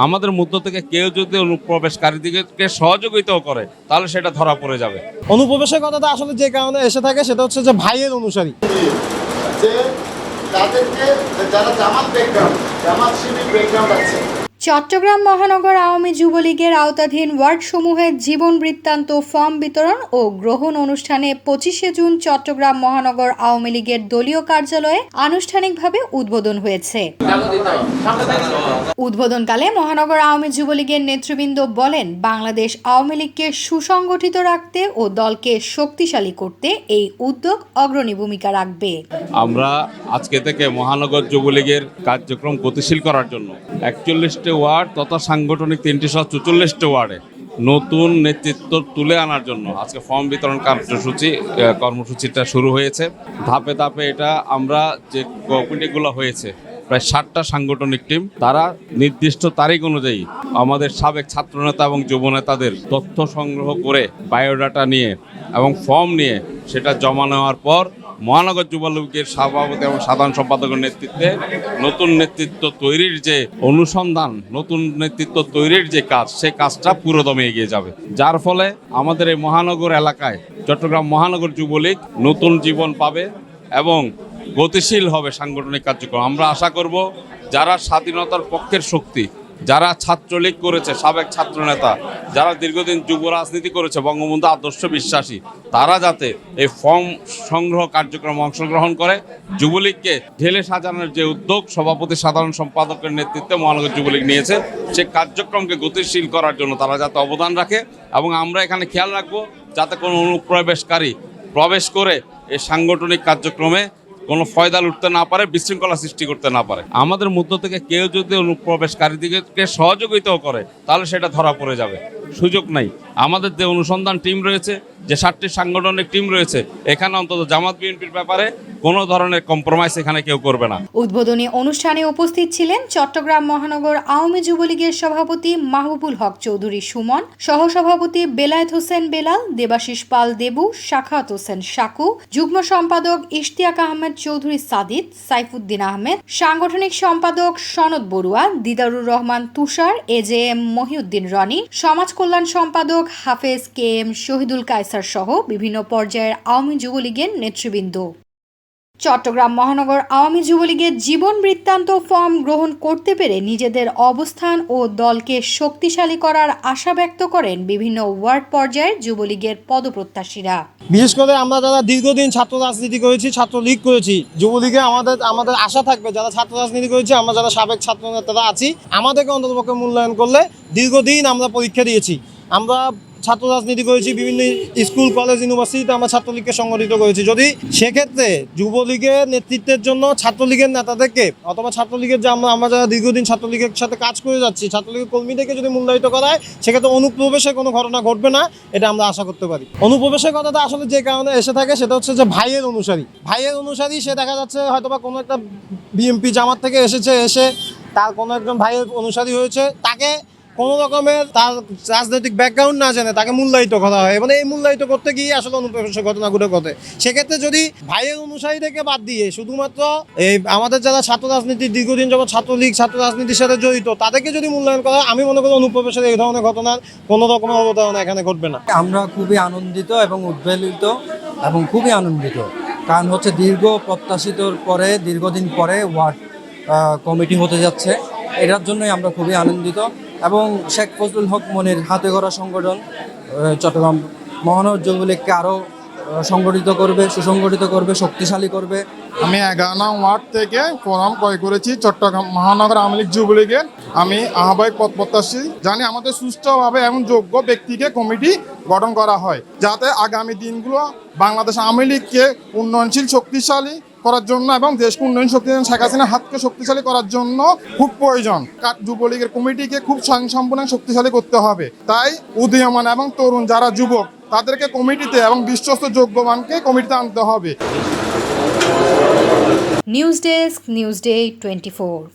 আমাদের মধ্য থেকে কেউ যদি অনুপ্রবেশকারীদেরকে সহযোগিতাও করে তাহলে সেটা ধরা পড়ে যাবে। অনুপ্রবেশের কথাটা আসলে যে কারণে এসে থাকে সেটা হচ্ছে যে ভাইয়ের অনুসারী, যে তাদেরকে যারা জামাত ব্যাকগ্রাউন্ড, জামাত শিবির ব্যাকগ্রাউন্ড আছে। চট্টগ্রাম মহানগর আওয়ামী যুবলীগের আওতাধীন ওয়ার্ডসমূহের জীবন বৃত্তান্ত ফর্ম বিতরণ ও গ্রহণ অনুষ্ঠানে 25শে জুন চট্টগ্রাম মহানগর আওয়ামী লীগের দলীয় কার্যালয়ে আনুষ্ঠানিকভাবে উদ্বোধন হয়েছে। উদ্বোধনকালে মহানগর আওয়ামী যুবলীগের নেতৃবৃন্দ বলেন, বাংলাদেশ আওয়ামী লীগকে সুসংগঠিত রাখতে ও দলকে শক্তিশালী করতে এই উদ্যোগ অগ্রণী ভূমিকা রাখবে। আমরা আজকে থেকে মহানগর যুবলীগের কার্যক্রম গতিশীল করার জন্য 41টি ওয়ার্ড তথা সাংগঠনিক 344টি ওয়ার্ডে নতুন নেতৃত্ব তুলে আনার জন্য আজকে ফর্ম বিতরণ কর্মসূচিটা শুরু হয়েছে। ধাপে ধাপে এটা আমরা যে কমিটিগুলো হয়েছে প্রায় 60টা সাংগঠনিক টিম, তারা নির্দিষ্ট তারিখ অনুযায়ী আমাদের সাবেক ছাত্রনেতা এবং যুবনেতাদের তথ্য সংগ্রহ করে বায়োডাটা নিয়ে এবং ফর্ম নিয়ে সেটা জমা নেওয়ার পর মহানগর যুবলীগের সভাপতি এবং সাধারণ সম্পাদকের নেতৃত্বে নতুন নেতৃত্ব তৈরির যে অনুসন্ধান, নতুন নেতৃত্ব তৈরির যে কাজ, সেই কাজটা পুরোদমে এগিয়ে যাবে। যার ফলে আমাদের এই মহানগর এলাকায় চট্টগ্রাম মহানগর যুবলীগ নতুন জীবন পাবে এবং গতিশীল হবে সাংগঠনিক কার্যক্রম। আমরা আশা করব যারা স্বাধীনতার পক্ষের শক্তি, যারা ছাত্রলীগ করেছে, সাবেক ছাত্রনেতা, যারা দীর্ঘদিন যুব রাজনীতি করেছে, বঙ্গবন্ধু আদর্শ বিশ্বাসী, তারা যাতে এই ফর্ম সংগ্রহ কার্যক্রমে অংশগ্রহণ করে যুবলীগকে ঢেলে সাজানোর যে উদ্যোগ সভাপতি সাধারণ সম্পাদকের নেতৃত্বে মহানগর যুবলীগ নিয়েছে, সেই কার্যক্রমকে গতিশীল করার জন্য তারা যাতে অবদান রাখে এবং আমরা এখানে খেয়াল রাখবো যাতে কোনো অনুপ্রবেশকারী প্রবেশ করে এই সাংগঠনিক কার্যক্রমে কোনো ফয়দা লুটতে না পারে, বিশৃঙ্খলা সৃষ্টি করতে না পারে। আমাদের মধ্য থেকে কেউ যদি অনুপ্রবেশকারীদেরকে সহযোগিতাও করে তাহলে সেটা ধরা পড়ে যাবে, সুযোগ নাই। আমাদের যে অনুসন্ধান টিম রয়েছে, যে 7টি সাংগঠনিক টিম রয়েছে, এখানে অন্তত জামাত বিএনপির ব্যাপারে কোনো ধরনের কম্প্রোমাইজ এখানে কেউ করবে না। উদ্বোধনী অনুষ্ঠানে উপস্থিত ছিলেন চট্টগ্রাম মহানগর আওয়ামী যুবলীগের সভাপতি মাহবুবুল হক চৌধুরী সুমন, সহসভাপতি বেলায়েত হোসেন বেলাল, দেবাশিস পাল দেবু, শাখাত হোসেন শাকু, যুগ্ম সম্পাদক ইশতিয়াক আহমেদ চৌধুরী সাদিদ, সাইফুদ্দিন আহমেদ, সাংগঠনিক সম্পাদক সনদ বড়ুয়া, দিদারুর রহমান তুষার, এজেএম মহিউদ্দিন রনি, সমাজ কল্যাণ সম্পাদক হাফেজ কে এম শহীদুল কায়সার সহ বিভিন্ন পর্যায়ের আওয়ামী যুবলীগের নেতৃবৃন্দ। চট্টগ্রাম মহানগর আওয়ামী যুবলীগের জীবন বৃত্তান্ত ফর্ম গ্রহণ করতে পেরে নিজেদের অবস্থান ও দলকে শক্তিশালী করার আশা ব্যক্ত করেন বিভিন্ন ওয়ার্ড পর্যায়ের যুবলীগের পদপ্রত্যাশীরা। বিশেষ করে আমরা যারা দীর্ঘদিন ছাত্র রাজনীতি করেছি, ছাত্রলীগ করেছি, যুবলীগে আমাদের আশা থাকবে যারা ছাত্র রাজনীতি করেছি, আমরা যারা সাবেক ছাত্র নেতারা আছি, আমাদেরকে অন্ততপক্ষে মূল্যায়ন করলে দীর্ঘদিন আমরা পরীক্ষা দিয়েছি, আমরা ছাত্র রাজনীতি করেছি, বিভিন্ন স্কুল কলেজ ইউনিভার্সিটিতে আমরা ছাত্রলীগকে সংগঠিত করেছি। যদি সেক্ষেত্রে যুবলীগের নেতৃত্বের জন্য ছাত্রলীগের নেতাদেরকে অথবা ছাত্রলীগের যে আমরা যারা দীর্ঘদিন ছাত্রলীগের সাথে কাজ করে যাচ্ছি, ছাত্রলীগের কর্মীদেরকে যদি মূল্যায়িত করা হয়, সেক্ষেত্রে অনুপ্রবেশের কোনো ঘটনা ঘটবে না, এটা আমরা আশা করতে পারি। অনুপ্রবেশের কথাটা আসলে যে কারণে এসে থাকে সেটা হচ্ছে যে ভাইয়ের অনুসারী সে দেখা যাচ্ছে হয়তোবা কোনো একটা বিএনপি জামাত থেকে এসে তার কোনো একজন ভাইয়ের অনুসারী হয়েছে, তাকে কোনো রকমের তার রাজনৈতিক ব্যাকগ্রাউন্ড না জেনে তাকে মূল্যায়িত করা হয় এবং এই মূল্যায়িত করতে গিয়ে আসলে অনুপ্রবেশের ঘটনাগুলো ঘটে। সেক্ষেত্রে যদি ভাইয়ের অনুসারী থেকে বাদ দিয়ে শুধুমাত্র এই আমাদের যারা ছাত্র রাজনীতি দীর্ঘদিন যাবত ছাত্রলীগ ছাত্র রাজনীতির সাথে জড়িত তাদেরকে যদি মূল্যায়ন করা হয়, আমি মনে করি অনুপ্রবেশের এই ধরনের ঘটনার কোনো রকমের অবতারণা এখানে ঘটবে না। আমরা খুবই আনন্দিত এবং উদ্বেলিত এবং খুবই আনন্দিত, কারণ হচ্ছে দীর্ঘদিন পরে ওয়ার্ড কমিটি হতে যাচ্ছে, এটার জন্যই আমরা খুবই আনন্দিত। এবং শেখ ফজলুল হক মনির হাতে গড়া সংগঠন চট্টগ্রাম মহানগর যুবলীগকে আরও সুসংগঠিত করবে, শক্তিশালী করবে। আমি 11 নং ওয়ার্ড থেকে ফর্ম ক্রয় করেছি চট্টগ্রাম মহানগর আওয়ামী লীগ যুবলীগের। আমি আহ্বায়ক পদপ্রত্যাশী, জানি আমাদের সুষ্ঠুভাবে এবং যোগ্য ব্যক্তিকে কমিটি গঠন করা হয়, যাতে আগামী দিনগুলো বাংলাদেশ আওয়ামী লীগকে উন্নয়নশীল শক্তিশালী করার জন্য এবং দেশকে উন্নয়ন শক্তিশালী শেখ হাসিনার হাতকে শক্তিশালী করার জন্য খুব প্রয়োজন। যুবলীগের কমিটিকে খুব সম্পূর্ণ শক্তিশালী করতে হবে। তাই উদীয়মান এবং তরুণ যারা যুবক তাদেরকে কমিটিতে এবং বিশ্বস্ত যোগ্যমানকে কমিটিতে আনতে হবে। News desk, news day 24।